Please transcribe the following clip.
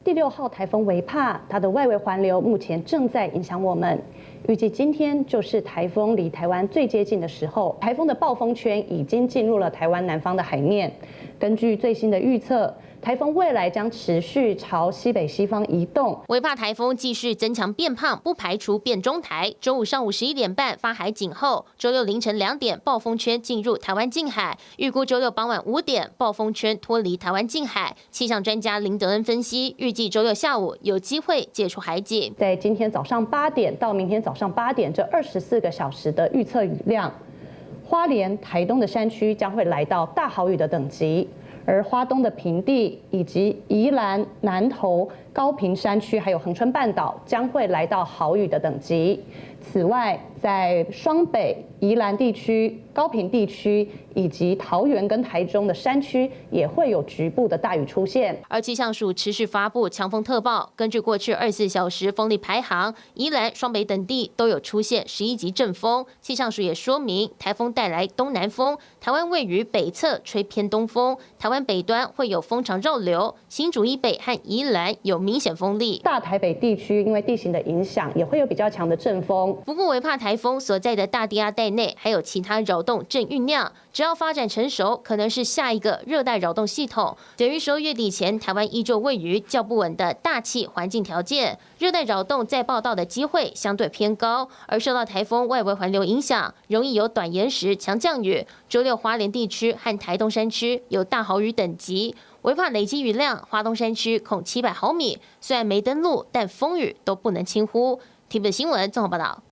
第6号台风维帕，它的外围环流目前正在影响我们。预计今天就是台风离台湾最接近的时候，台风的暴风圈已经进入了台湾南方的海面。根据最新的预测，台风未来将持续朝西北西方移动。维帕台风继续增强变胖，不排除变中台。周五上午11点半发海警后，周六凌晨2点暴风圈进入台湾近海，预估周六傍晚5点暴风圈脱离台湾近海。气象专家林德恩分析，预计周六下午有机会解除海警。在今天早上8点到明天早上8点这24个小时的预测雨量，花莲、台东的山区将会来到大豪雨的等级。而花东的平地以及宜兰、南投、高屏山区，还有恒春半岛将会来到豪雨的等级。此外，在双北、宜兰地区、高屏地区以及桃园跟台中的山区，也会有局部的大雨出现。而气象署持续发布强风特报，根据过去24小时风力排行，宜兰、双北等地都有出现11级阵风。气象署也说明，台风带来东南风，台湾位于北侧，吹偏东风，台湾北端会有风场绕流，新竹以北和宜兰有明显风力。大台北地区因为地形的影响，也会有比较强的阵风。不过，维帕台风所在的大低压带内还有其他扰动正酝酿，只要发展成熟，可能是下一个热带扰动系统。等于12月底前，台湾依旧位于较不稳的大气环境条件，热带扰动再报道的机会相对偏高。而受到台风外围环流影响，容易有短延时强降雨。周六花莲地区和台东山区有大豪雨等级。维帕累积雨量，花东山区恐700毫米，虽然没登陆，但风雨都不能轻忽。TVB 新闻综合报道。